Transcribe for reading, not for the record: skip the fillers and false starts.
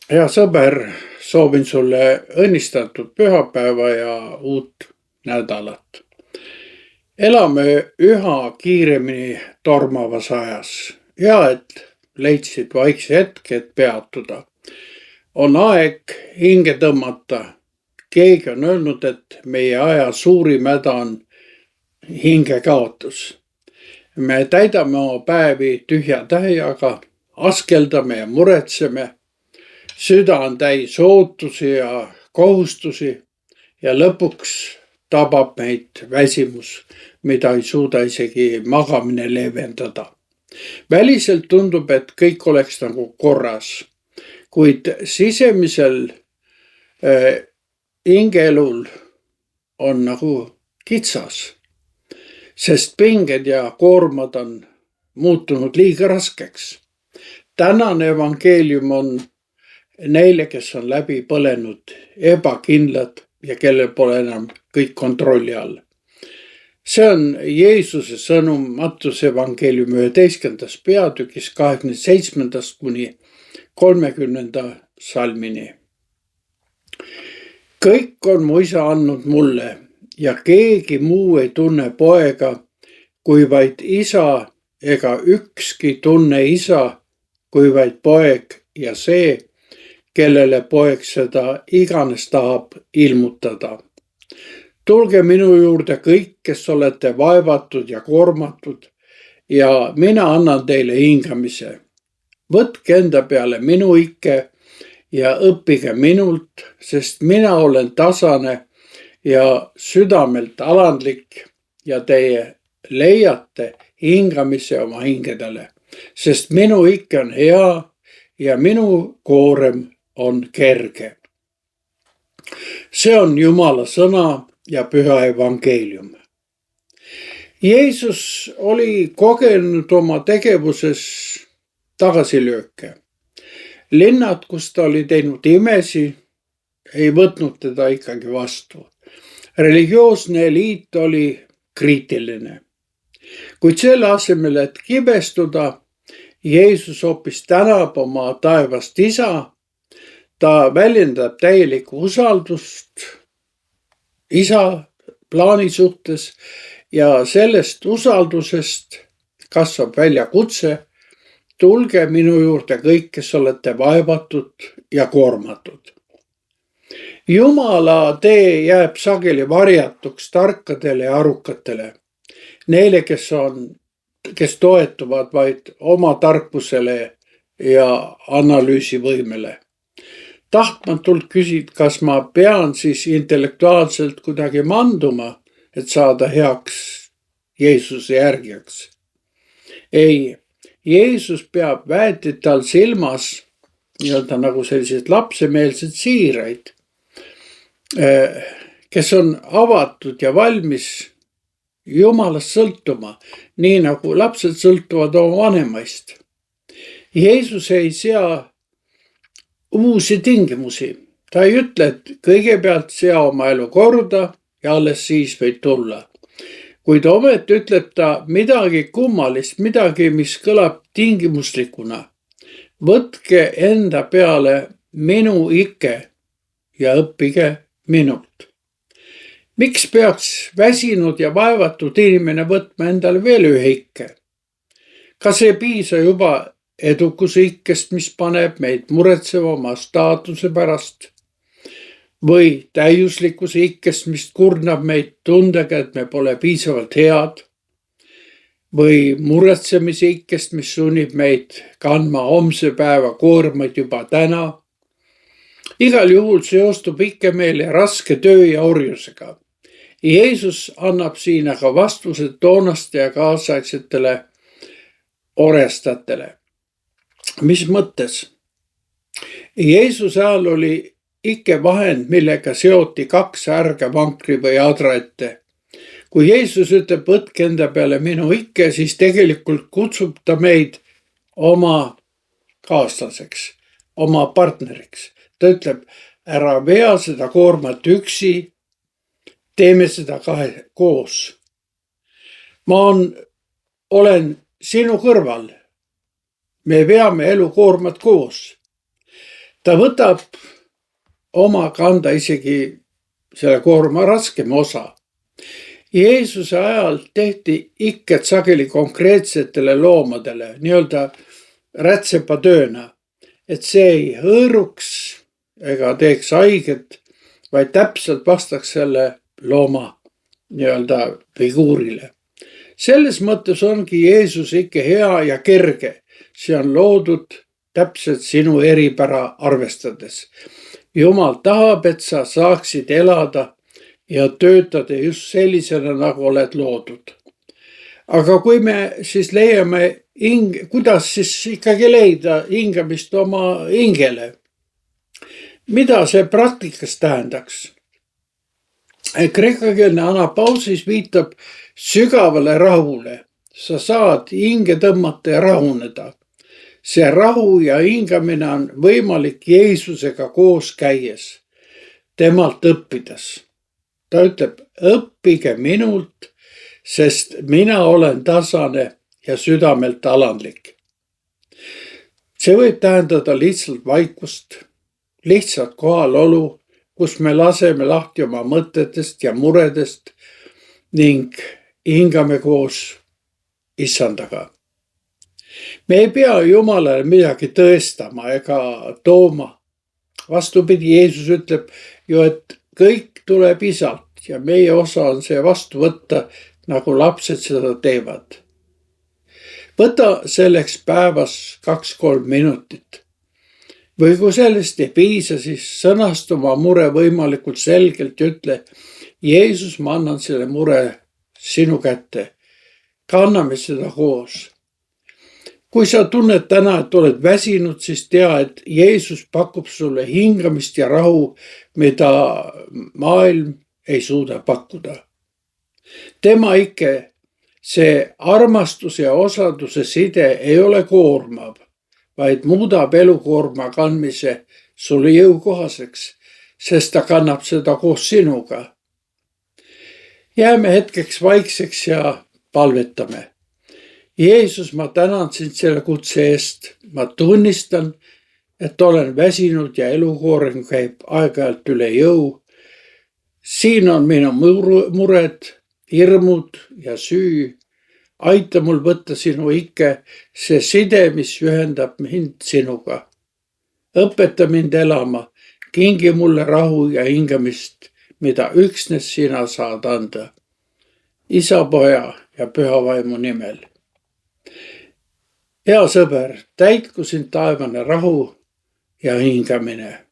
Hea sõber, soovin sulle õnnistatud pühapäeva ja uut nädalat. Elame üha kiiremini tormavas ajas. Hea, et leidsid vaikse hetke, et peatuda. On aeg hinge tõmmata. Keegi on öelnud, et meie aja suurim häda on hingekaotus. Me täidame oma päevi tühja täiega, askeldame ja muretseme. Süda on täis ootusi ja kohustusi ja lõpuks tabab meid väsimus, mida ei suuda isegi magamine leevendada. Väliselt tundub, et kõik oleks nagu korras, kuid sisemisel hingeelul on nagu kitsas, sest pinged ja koormad on muutunud liiga raskeks. Tänane evangeelium on neile, kes on läbi põlenud, ebakindlad ja kellel pole enam kõik kontrolli all. See on Jeesuse sõnum Matteuse evangeeliumi 11. peatükis 27. kuni 30. salmini. Kõik on mu isa andnud mulle ja keegi muu ei tunne poega, kui vaid isa, ega ükski tunne isa, kui vaid poeg ja see, kellele poeg seda iganes tahab ilmutada. Tulge minu juurde kõik, kes olete vaevatud ja koormatud ja mina annan teile hingamise. Võtke enda peale minu ikke ja õppige minult, sest mina olen tasane ja südamelt alandlik ja teie leiate hingamise oma hingedele, sest minu ikke on hea ja minu koorem on kerge. See on Jumala sõna ja püha evangeelium. Jeesus oli kogenud oma tegevuses tagasilööke. Linnad, kus ta oli teinud imesi, ei võtnud teda ikkagi vastu. Religioosne eliit oli kriitiline. Kuid selle asemel, et kibestuda, Jeesus hoopis tänab oma taevast isa. Ta väljendab täielikku usaldust isa plaani suhtes ja sellest usaldusest kasvab välja kutse. Tulge minu juurde kõik, kes olete vaevatud ja koormatud. Jumala tee jääb sageli varjatuks tarkadele ja arukatele. Neile, kes toetuvad vaid oma tarkusele ja analüüsivõimele. Tahtmatult küsid, kas ma pean siis intellektuaalselt kuidagi manduma, et saada heaks Jeesuse järgijaks. Ei, Jeesus peab väetital silmas nii-öelda nagu sellised lapsemeelsed siiraid, kes on avatud ja valmis Jumalast sõltuma, nii nagu lapsed sõltuvad oma vanemaist. Jeesus ei sea uusi tingimusi. Ta ei ütle, et kõigepealt sea oma elu korda ja alles siis võid tulla. Kuid ometi ütleb ta midagi kummalist, midagi, mis kõlab tingimuslikuna. Võtke enda peale minu ikke ja õppige minult. Miks peaks väsinud ja vaevatud inimene võtma endale veel ühe ikke? Kas ei piisa juba edukuse ikkest, mis paneb meid muretsema oma staatuse pärast? Või täiuslikkuse ikkest, mis kurnab meid tundega, et me pole piisavalt head? Või muretsemise ikkest, mis sunnib meid kandma homse päeva koormaid juba täna? Igal juhul seostub ikke meile raske töö ja orjusega. Jeesus annab siin aga vastused toonaste ja kaasaegsetele orjastajatele. Mis mõttes? Jeesuse ajal oli ikke vahend, millega seoti kaks ärga, vankri või adra ette. Kui Jeesus ütleb, võtke enda peale minu ikke, siis tegelikult kutsub ta meid oma kaaslaseks, oma partneriks. Ta ütleb, ära vea seda koormat üksi, teeme seda koos. Ma olen sinu kõrval. Me veame elukoormat koos. ta võtab oma kanda isegi selle koorma raskema osa. Jeesuse ajal tehti ikket sageli konkreetsetele loomadele, nii-öelda rätsepatööna, et see ei hõõruks ega teeks haiget, vaid täpselt vastaks selle looma nii-öelda figuurile. Selles mõttes ongi Jeesus ikka hea ja kerge. See on loodud täpselt sinu eripära arvestades. Jumal tahab, et sa saaksid elada ja töötada just sellisena, nagu oled loodud. Aga kui me siis leiame, kuidas siis ikkagi leida hingamist oma hingele? Mida see praktikas tähendaks? Kreekakeelne anapausis viitab sügavale rahule. Sa saad hinge tõmmata ja rahuneda. See rahu ja hingamine on võimalik Jeesusega koos käies, temalt õppides. Ta ütleb, õppige minult, sest mina olen tasane ja südamelt alandlik. See võib tähendada lihtsalt vaikust, lihtsalt kohalolu, kus me laseme lahti oma mõtetest ja muredest ning hingame koos Issandaga. Me ei pea Jumalale midagi tõestama ega tooma. Vastupidi, Jeesus ütleb ju, et kõik tuleb Isalt ja meie osa on see vastu võtta, nagu lapsed seda teevad. Võta selleks päevas 2-3 minutit. Või kui sellest ei piisa, siis sõnasta oma mure võimalikult selgelt ja ütle, Jeesus, ma annan selle mure sinu kätte. Kanname seda koos. Kui sa tunned täna, et oled väsinud, siis tea, et Jeesus pakub sulle hingamist ja rahu, mida maailm ei suuda pakkuda. Tema ikka, see armastus ja osaduse side ei ole koormav, vaid muudab elukoorma kandmise sulle jõukohaseks, sest ta kannab seda koos sinuga. Jääme hetkeks vaikseks ja palvetame. Jeesus, ma tänan sind selle kutse eest. Ma tunnistan, et olen väsinud ja elukoorem käib aeg-ajalt üle jõu. Siin on minu mured, hirmud ja süü. Aita mul võtta sinu ikke, see side, mis ühendab mind sinuga. Õpeta mind elama, kingi mulle rahu ja hingamist, mida üksnes sina saad anda. Isa, Poja ja Püha Vaimu nimel. Hea sõber, täitku sind taevane rahu ja hingamine.